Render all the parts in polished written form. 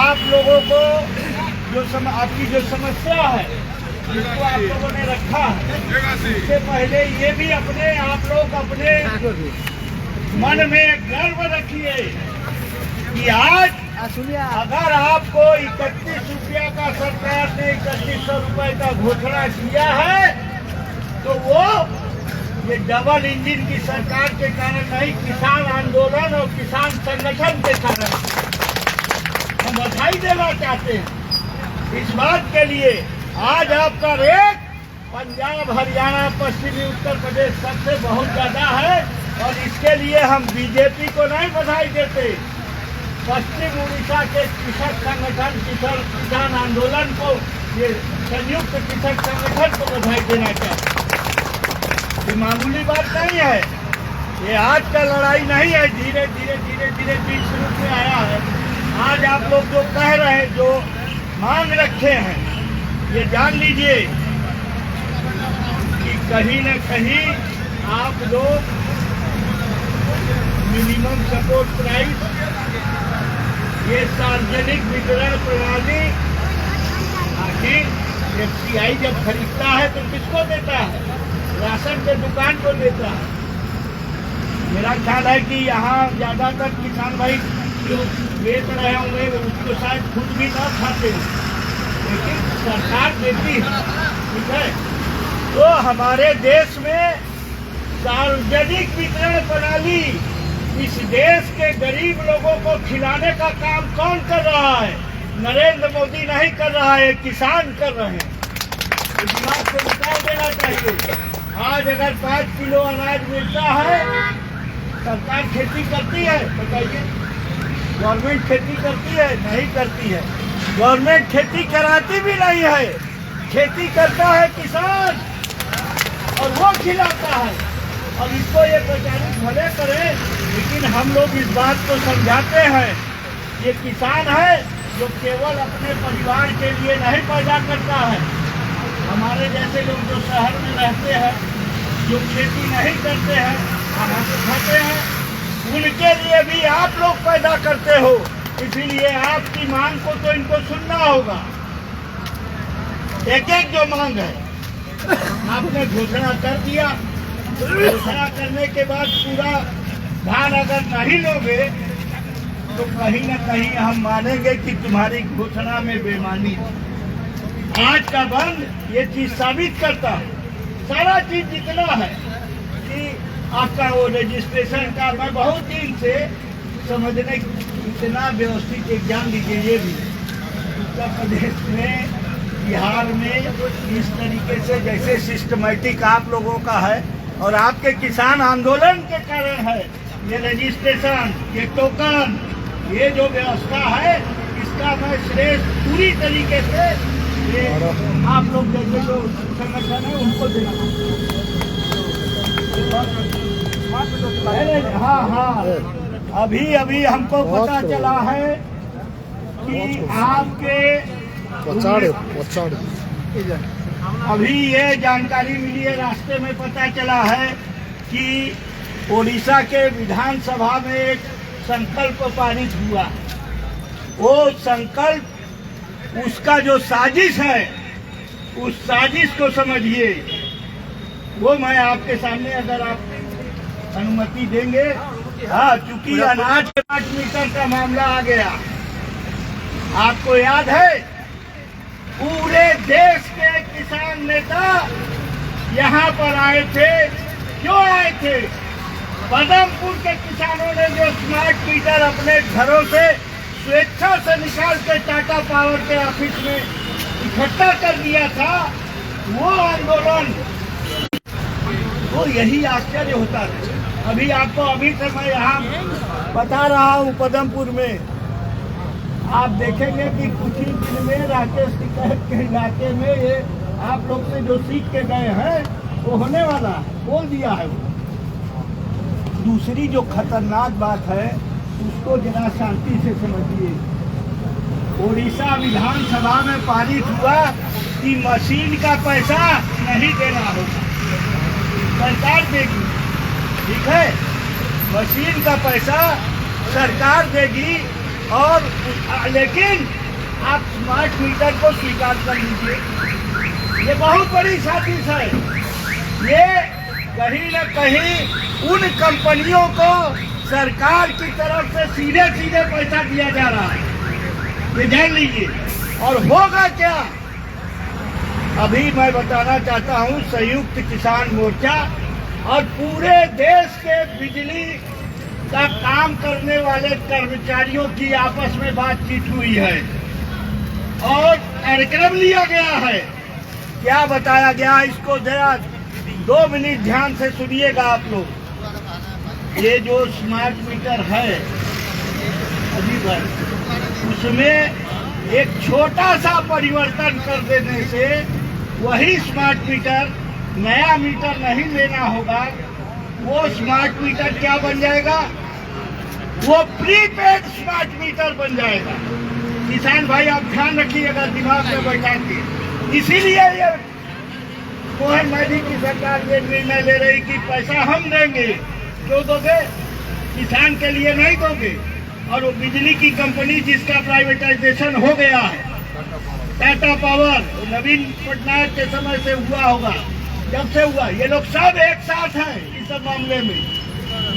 आप लोगों को आपकी जो समस्या है जिसको आप लोगों ने रखा है, इससे पहले ये भी आप लोग अपने मन में गर्व रखिए कि आज अगर आपको 31 रुपया का सरकार ने 3100 रुपए का घोषणा किया है तो वो ये डबल इंजन की सरकार के कारण नहीं, किसान आंदोलन और किसान संगठन के कारण हम बधाई देना चाहते हैं इस बात के लिए। आज आपका रेट पंजाब, हरियाणा, पश्चिमी उत्तर प्रदेश सबसे बहुत ज्यादा है और इसके लिए हम बीजेपी को नहीं बधाई देते, पश्चिम उड़ीसा के कृषक संगठन, किसान आंदोलन को, ये संयुक्त कृषक संगठन को बधाई देना चाहते। ये मामूली बात नहीं है, ये आज का लड़ाई नहीं है, धीरे धीरे धीरे धीरे बीच रूप में आया है। आज आप लोग जो कह रहे हैं, जो मांग रखे हैं, ये जान लीजिए कि कहीं न कहीं आप लोग मिनिमम सपोर्ट प्राइस, ये सार्वजनिक वितरण प्रणाली, आखिर एफसीआई जब खरीदता है तो किसको देता है? राशन के दुकान को देता है। मेरा ख्याल है कि यहाँ ज्यादातर किसान भाई जो बेच रहे होंगे उसको शायद खुद भी ना खाते हो, लेकिन सरकार देती है, ठीक है। तो हमारे देश में सार्वजनिक वितरण प्रणाली इस देश के गरीब लोगों को खिलाने का काम कौन कर रहा है? नरेंद्र मोदी नहीं कर रहा है, किसान कर रहे हैं। इस बात को निकाल देना चाहिए। आज अगर 5 किलो अनाज मिलता है, सरकार खेती करती है? बताइए, गवर्नमेंट खेती करती है? नहीं करती है। गवर्नमेंट खेती कराती भी नहीं है, खेती करता है किसान और वो खिलाता है। और इसको ये प्रचारित भले करें, लेकिन हम लोग इस बात को समझाते हैं, ये किसान है जो केवल अपने परिवार के लिए नहीं पैदा करता है। हमारे जैसे लोग जो शहर में रहते हैं, जो खेती नहीं करते हैं, खाना तो खाते हैं, उनके लिए भी आप लोग पैदा करते हो, इसीलिए आपकी मांग को तो इनको सुनना होगा। एक एक जो मांग है आपने घोषणा कर दिया, घोषणा करने के बाद पूरा ध्यान अगर नहीं लोगे तो कहीं न कहीं हम मानेंगे कि तुम्हारी घोषणा में बेईमानी है। आज का बंद ये चीज साबित करता है, सारा चीज जितना है कि आपका वो रजिस्ट्रेशन का, मैं बहुत दिन से समझने इतना व्यवस्थित एग्जाम दीजिए। ये भी उत्तर प्रदेश में, बिहार में इस तरीके से जैसे सिस्टमेटिक आप लोगों का है और आपके किसान आंदोलन के कारण है, ये रजिस्ट्रेशन, ये टोकन, ये जो व्यवस्था है, इसका मैं श्रेय पूरी तरीके से ये आप लोग जैसे जो संगठन है उनको देना। हाँ हाँ, अभी हमको पता चला है कि आपके अभी ये जानकारी मिली है, रास्ते में पता चला है कि ओडिशा के विधानसभा में एक संकल्प पारित हुआ। वो संकल्प, उसका जो साजिश है, उस साजिश को समझिए। वो मैं आपके सामने, अगर आप अनुमति देंगे। हाँ, चूंकि अनाज के 5 मीटर का मामला आ गया, आपको याद है, पूरे देश के किसान नेता यहाँ पर आए थे। क्यों आए थे? पदमपुर के किसानों ने जो स्मार्ट मीटर अपने घरों से स्वेच्छा से निकाल के टाटा पावर के ऑफिस में इकट्ठा कर दिया था, वो आंदोलन, वो यही आश्चर्य होता है। अभी आपको, अभी से मैं यहाँ बता रहा हूँ, पदमपुर में आप देखेंगे कि कुछ ही दिन में राकेश टिकैत के इलाके में ये आप लोग से जो सीख के गए हैं वो होने वाला है, बोल दिया है वो। दूसरी जो खतरनाक बात है उसको जरा शांति से समझिए। ओडिशा विधानसभा में पारित हुआ कि मशीन का पैसा नहीं देना होगा, सरकार देगी, ठीक है, मशीन का पैसा सरकार देगी। और लेकिन आप स्मार्ट मीटर को स्वीकार कर लीजिए। ये बहुत बड़ी साजिश है। ये कहीं न कहीं उन कंपनियों को सरकार की तरफ से सीधे सीधे पैसा दिया जा रहा है, ये जान लीजिए। और होगा क्या, अभी मैं बताना चाहता हूं, संयुक्त किसान मोर्चा और पूरे देश के बिजली का काम करने वाले कर्मचारियों की आपस में बातचीत हुई है और कार्यक्रम लिया गया है। क्या बताया गया, इसको जरा 2 मिनट ध्यान से सुनिएगा आप लोग। ये जो स्मार्ट मीटर है अभी भर, उसमें एक छोटा सा परिवर्तन कर देने से वही स्मार्ट मीटर, नया मीटर नहीं लेना होगा। वो स्मार्ट मीटर क्या बन जाएगा, वो प्रीपेड स्मार्ट मीटर बन जाएगा। किसान भाई आप ध्यान रखिएगा, दिमाग में बैठा के। इसीलिए ये मोहन मांझी की सरकार ये निर्णय ले रही कि पैसा हम देंगे। क्यों दोगे, किसान के लिए नहीं दोगे। और वो बिजली की कंपनी जिसका प्राइवेटाइजेशन हो गया है, टाटा पावर, नवीन पटनायक के समय से हुआ होगा, जब से हुआ, ये लोग सब एक साथ हैं इस सब मामले में,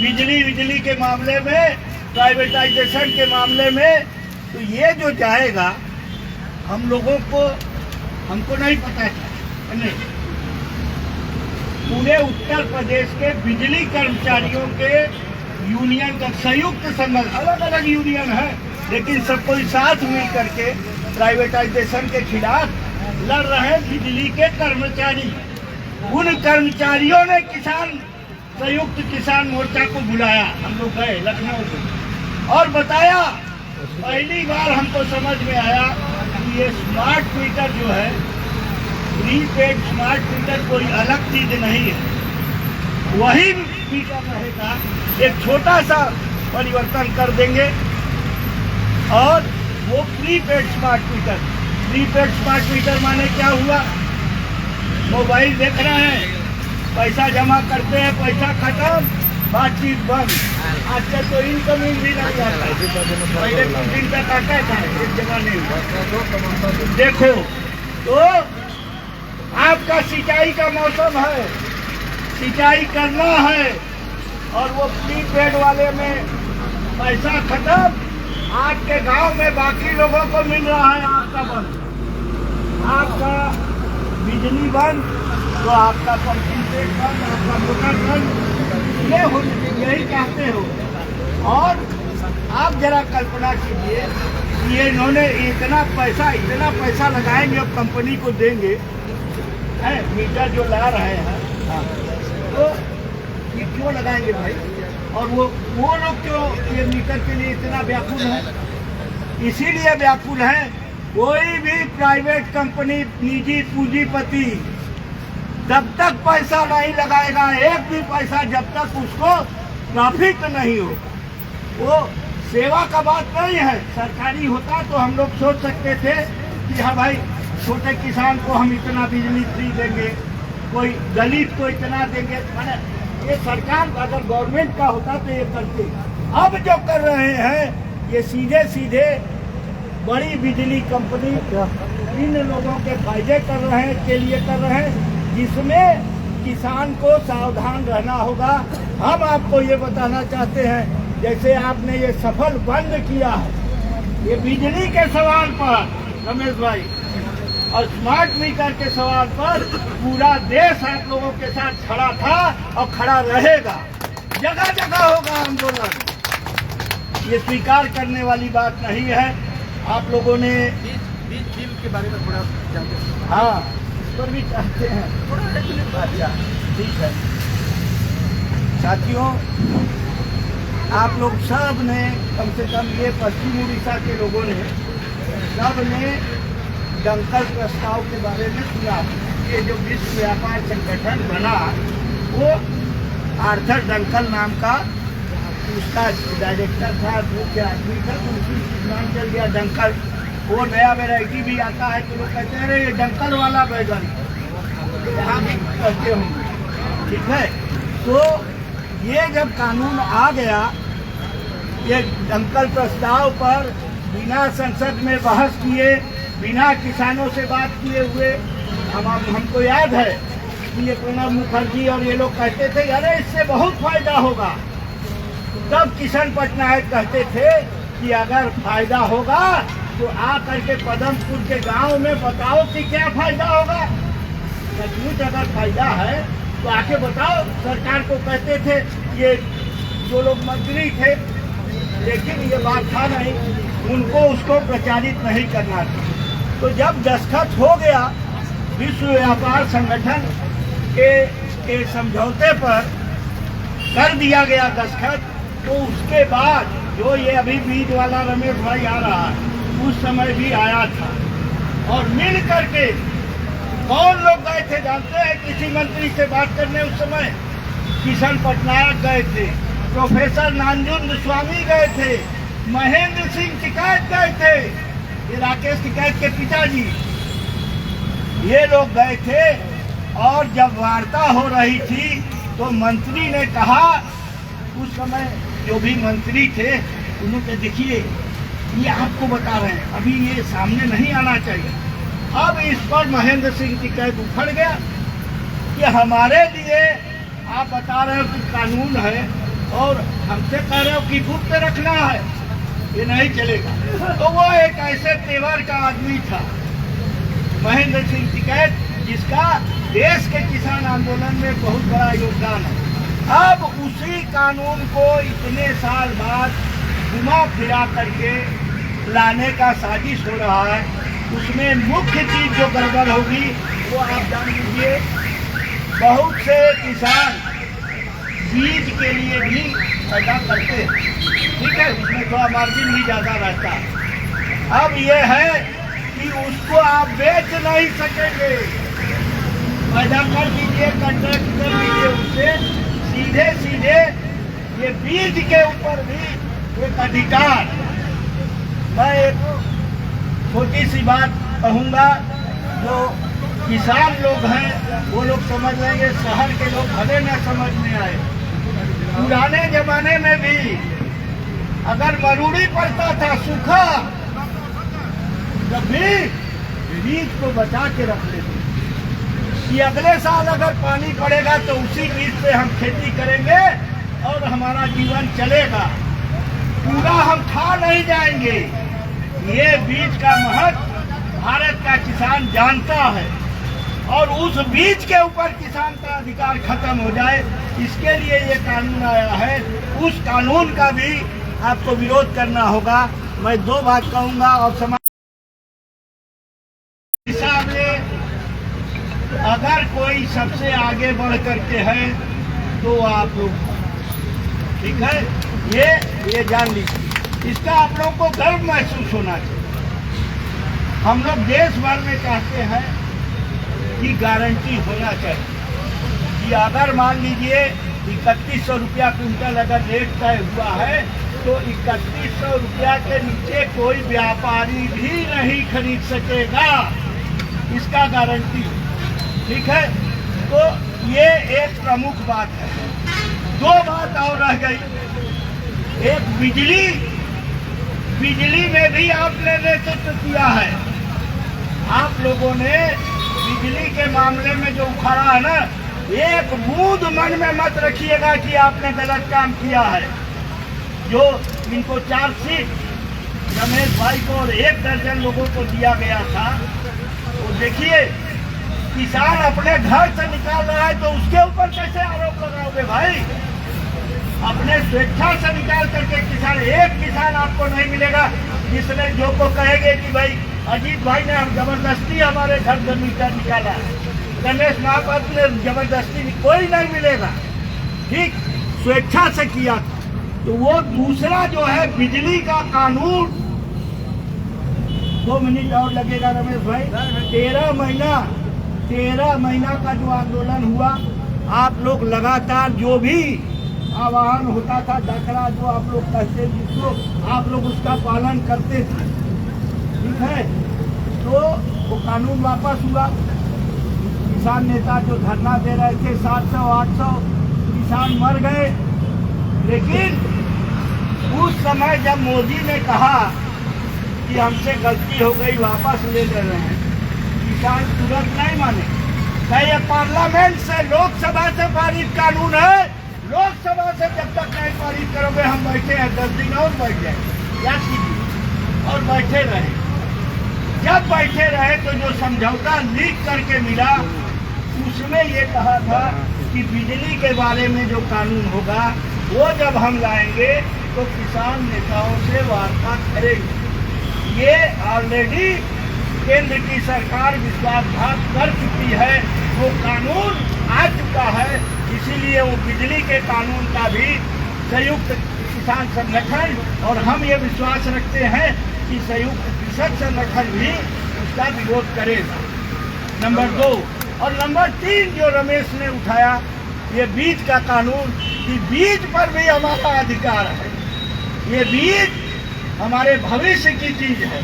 बिजली के मामले में, प्राइवेटाइजेशन के मामले में। तो ये जो जाएगा, हम लोगों को, हमको नहीं पता था, नहीं, पूरे उत्तर प्रदेश के बिजली कर्मचारियों के यूनियन का संयुक्त संगठन, अलग अलग यूनियन है, लेकिन सब कोई साथ मिल करके प्राइवेटाइजेशन के खिलाफ लड़ रहे बिजली के कर्मचारी। उन कर्मचारियों ने संयुक्त किसान मोर्चा को बुलाया, हम लोग गए लखनऊ में और बताया। पहली बार हमको समझ में आया कि ये स्मार्ट मीटर जो है, प्रीपेड स्मार्ट मीटर कोई अलग चीज नहीं है, वही मीटर रहेगा। एक छोटा सा परिवर्तन कर देंगे और वो prepaid smart meter. Prepaid smart meter माने क्या हुआ, मोबाइल देख रहे हैं, पैसा जमा करते हैं, पैसा खत्म, बातचीत बंद। आजकल तो इनकमिंग भी नहीं आता है, पहले 2 दिन तक आता था, एक जमाने में। देखो तो आपका सिंचाई का मौसम है, सिंचाई करना है और वो प्रीपेड वाले में पैसा खत्म, आपके गांव में बाकी लोगों को मिल रहा है, आपका बंद, आपका बिजली बंद, तो आपका पंपिंग सेट बंद, आपका मोटर बंद। यही चाहते हो। और आप जरा कल्पना कीजिए कि ये इन्होंने इतना पैसा लगाएंगे और कंपनी को देंगे, है मीटर जो ला रहे हैं, तो ये क्यों लगाएंगे भाई? और वो लोग क्यों ये मीटर के लिए इतना व्याकुल है? इसीलिए व्याकुल है, कोई भी प्राइवेट कंपनी, निजी पूंजीपति जब तक पैसा नहीं लगाएगा, एक भी पैसा, जब तक उसको प्रॉफिट नहीं हो, वो सेवा का बात नहीं है। सरकारी होता तो हम लोग सोच सकते थे कि हाँ भाई, छोटे किसान को हम इतना बिजली फ्री देंगे, कोई दलित को इतना देंगे, मैंने ये सरकार अगर गवर्नमेंट का होता तो ये करते। अब जो कर रहे हैं ये सीधे सीधे बड़ी बिजली कंपनी इन लोगों के फायदे कर रहे हैं, के लिए कर रहे हैं, जिसमें किसान को सावधान रहना होगा। हम आपको ये बताना चाहते हैं, जैसे आपने ये सफल बंद किया है ये बिजली के सवाल पर रमेश भाई, और स्मार्ट मीटर के सवाल पर पूरा देश आप लोगों के साथ खड़ा था और खड़ा रहेगा। जगह जगह होगा आंदोलन, ये स्वीकार करने वाली बात नहीं है। आप लोगों ने बिल के बारे में थोड़ा जानते हैं? हाँ, इस पर भी चाहते हैं थोड़ा। अच्छा ठीक है साथियों, आप लोग सब ने, कम से कम ये पश्चिम उड़ीसा के लोगों ने, सब ने डंकल प्रस्ताव के बारे में सुना। ये जो विश्व व्यापार संगठन बना, वो आर्थर डंकल नाम का उसका डायरेक्टर था, मुख्य आदमी था, तो उसी नाम चल गया डंकल। वो नया वेराइटी भी आता है तो लोग कहते हैं अरे ये डंकल वाला बैगन, यहाँ भी कहते होंगे, ठीक है। तो ये जब कानून आ गया, ये डंकल प्रस्ताव पर बिना संसद में बहस किए, बिना किसानों से बात किए हुए, हमको याद है कि ये प्रणब मुखर्जी और ये लोग कहते थे अरे इससे बहुत फायदा होगा। तब किशन पटनायक कहते थे कि अगर फायदा होगा तो आ करके पदमपुर के गांव में बताओ कि क्या फायदा होगा। सचमुच अगर फायदा है तो आके बताओ। सरकार को कहते थे ये जो लोग मंत्री थे, लेकिन ये बात था नहीं, उनको उसको प्रचारित नहीं करना था। तो जब दस्तखत हो गया विश्व व्यापार संगठन के समझौते पर कर दिया गया दस्तखत, तो उसके बाद जो ये अभी बीज वाला रमेश भाई आ रहा है, उस समय भी आया था और मिल करके कौन लोग गए थे जानते हैं? कृषि मंत्री से बात करने उस समय किशन पटनायक गए थे, प्रोफेसर नांजुंद स्वामी गए थे, महेंद्र सिंह टिकैत गए थे, ये राकेश टिकैत के पिताजी, ये लोग गए थे। और जब वार्ता हो रही थी तो मंत्री ने कहा, उस समय जो भी मंत्री थे उन्होंने, देखिए ये आपको बता रहे हैं, अभी ये सामने नहीं आना चाहिए। अब इस पर महेंद्र सिंह टिकैत उखड़ गया कि हमारे लिए आप बता रहे हो कि कानून है और हमसे कह रहे हो कि गुप्त रखना है, ये नहीं चलेगा। तो वो एक ऐसे तेवर का आदमी था महेंद्र सिंह टिकैत, जिसका देश के किसान आंदोलन में बहुत बड़ा योगदान है। अब उसी कानून को इतने साल बाद घुमा फिरा करके लाने का साजिश हो रहा है। उसमें मुख्य चीज जो गड़बड़ होगी वो आप जान लीजिए, बहुत से किसान बीज के लिए भी पैदा करते हैं, ठीक है, उसमें थोड़ा मार्जिन भी ज़्यादा रहता है। अब ये है कि उसको आप बेच नहीं सकेंगे, पैदा कर दीजिए, कॉन्ट्रैक्ट कर दीजिए उससे, सीधे सीधे ये बीज के ऊपर भी एक अधिकार। मैं एक छोटी सी बात कहूँगा, जो किसान लोग हैं वो लोग समझ लेंगे, शहर के लोग भले न समझ में आए। पुराने जमाने में भी अगर मरूड़ी पड़ता था सूखा, तब भी बीज को बचा के रख लेते कि अगले साल अगर पानी पड़ेगा तो उसी बीज से हम खेती करेंगे और हमारा जीवन चलेगा, पूरा हम खा नहीं जाएंगे। ये बीज का महत्व भारत का किसान जानता है और उस बीज के ऊपर किसान का अधिकार खत्म हो जाए, इसके लिए ये कानून आया है। उस कानून का भी आपको विरोध करना होगा। मैं दो बात कहूँगा और समाज हिसाब से अगर कोई सबसे आगे बढ़ करके है तो आप लोग, ठीक है, ये जान लीजिए, इसका आप लोगों को गर्व महसूस होना चाहिए। हम लोग देश भर में चाहते हैं कि गारंटी होना चाहिए कि अगर मान लीजिए 3100 रुपया क्विंटल अगर रेट तय हुआ है तो 3100 रुपया के नीचे कोई व्यापारी भी नहीं खरीद सकेगा, इसका गारंटी, ठीक है। तो ये एक प्रमुख बात है। दो बात और रह गई, एक बिजली में भी आपने नेतृत्व किया है। आप लोगों ने बिजली के मामले में जो उखाड़ा है ना, एक बूंद मन में मत रखिएगा कि आपने गलत काम किया है। जो इनको चार्जशीट रमेश भाई को और 1 दर्जन लोगों को दिया गया था, वो देखिए किसान अपने घर से निकाल रहा है तो उसके ऊपर कैसे आरोप लगाओगे भाई? अपने स्वेच्छा से निकाल करके किसान, एक किसान आपको नहीं मिलेगा जिसने जो को कहेंगे कि भाई अजीत भाई ने हम जबरदस्ती हमारे घर से मीटर निकाला, रमेश महापात्र ने जबरदस्ती, कोई नहीं मिलेगा, ठीक, स्वेच्छा से किया था। तो वो दूसरा जो है बिजली का कानून, 2 मिनट और लगेगा रमेश भाई। 13 महीना का जो आंदोलन हुआ, आप लोग लगातार जो भी आह्वान होता था, डकरा जो आप लोग कहते जिसको, आप लोग उसका पालन करते थे, ठीक है। तो वो कानून वापस हुआ। किसान नेता जो धरना दे रहे थे, 700-800 किसान मर गए। लेकिन उस समय जब मोदी ने कहा कि हमसे गलती हो गई, वापस ले रहे हैं। किसान तुरंत नहीं माने। क्या ये पार्लियामेंट से, लोकसभा से पारित कानून है? लोकसभा से जब तक नहीं पारित करोगे, हम बैठे हैं 10 दिन और बैठ जाए, याद कीजिए, और बैठे रहे। जब बैठे रहे तो जो समझौता लीक करके मिला, उसमें ये कहा था कि बिजली के बारे में जो कानून होगा वो जब हम लाएंगे तो किसान नेताओं से वार्ता करेंगे। ये ऑलरेडी केंद्र की सरकार विश्वासघात कर चुकी है, वो कानून आ चुका है। इसीलिए वो बिजली के कानून का भी संयुक्त किसान संगठन और हम ये विश्वास रखते हैं कि संयुक्त कृषक संगठन भी उसका विरोध करेगा। नंबर 2 और नंबर 3 जो रमेश ने उठाया, ये बीज का कानून, कि बीज पर भी हमारा अधिकार है। ये बीज हमारे भविष्य की चीज है।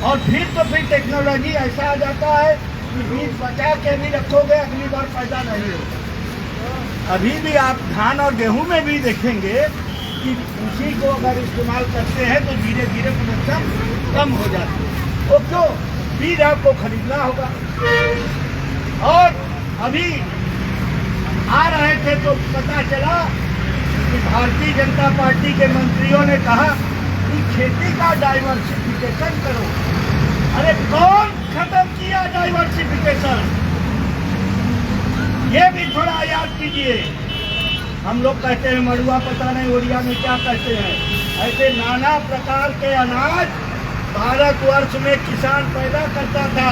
और फिर टेक्नोलॉजी ऐसा आ जाता है कि बीज बचा के भी रखोगे, अगली बार पैदा नहीं होगा। अभी भी आप धान और गेहूं में भी देखेंगे कि उसी को अगर इस्तेमाल करते हैं तो धीरे धीरे प्रोडक्शन कम हो जाती है। तो क्यों? बीज आपको खरीदना होगा। और अभी आ रहे थे तो पता चला कि भारतीय जनता पार्टी के मंत्रियों ने कहा कि खेती का डाइवर्सिफिकेशन करो। अरे कौन खत्म किया डाइवर्सिफिकेशन? ये भी थोड़ा याद कीजिए। हम लोग कहते हैं मड़ुआ, पता नहीं उड़िया में क्या कहते हैं। ऐसे नाना प्रकार के अनाज भारतवर्ष में किसान पैदा करता था।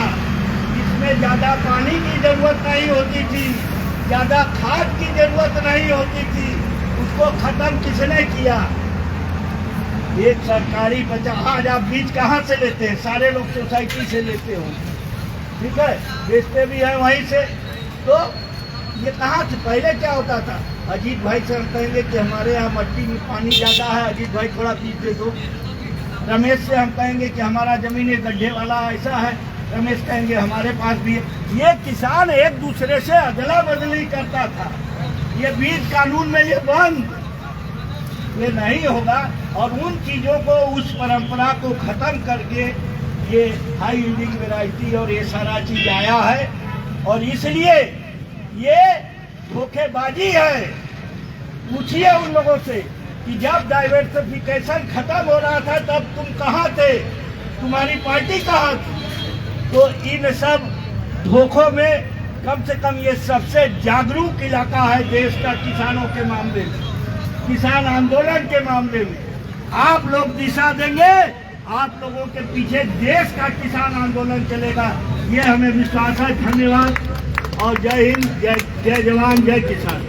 इसमें ज्यादा पानी की जरूरत नहीं होती थी, ज्यादा खाद की जरूरत नहीं होती थी। उसको खत्म किसने किया? एक सरकारी आज आप बीज कहाँ से लेते हैं? सारे लोग सोसाइटी से लेते हो, ठीक है, बेचते भी हैं वहीं से। तो ये कहाँ से? पहले क्या होता था? अजीत भाई से हम कहेंगे कि हमारे यहाँ मट्टी में पानी ज़्यादा है, अजीत भाई थोड़ा बीज दे दो। रमेश से हम कहेंगे कि हमारा जमीन एक गड्ढे वाला ऐसा है, रमेश कहेंगे हमारे पास भी है। ये किसान एक दूसरे से अदला बदली करता था। ये बीज कानून में ये बंद, ये नहीं होगा। और उन चीज़ों को, उस परंपरा को खत्म करके ये हाई यील्डिंग वैरायटी और ये सारा चीज आया है। और इसलिए ये धोखेबाजी है। पूछिए उन लोगों से कि जब डाइवर्सिफिकेशन खत्म हो रहा था तब तुम कहाँ थे? तुम्हारी पार्टी कहाँ थी? तो इन सब धोखों में कम से कम ये सबसे जागरूक इलाका है देश का किसानों के मामले में, किसान आंदोलन के मामले में। आप लोग दिशा देंगे, आप लोगों के पीछे देश का किसान आंदोलन चलेगा, ये हमें विश्वास है। धन्यवाद और जय हिंद, जय जवान, जय किसान।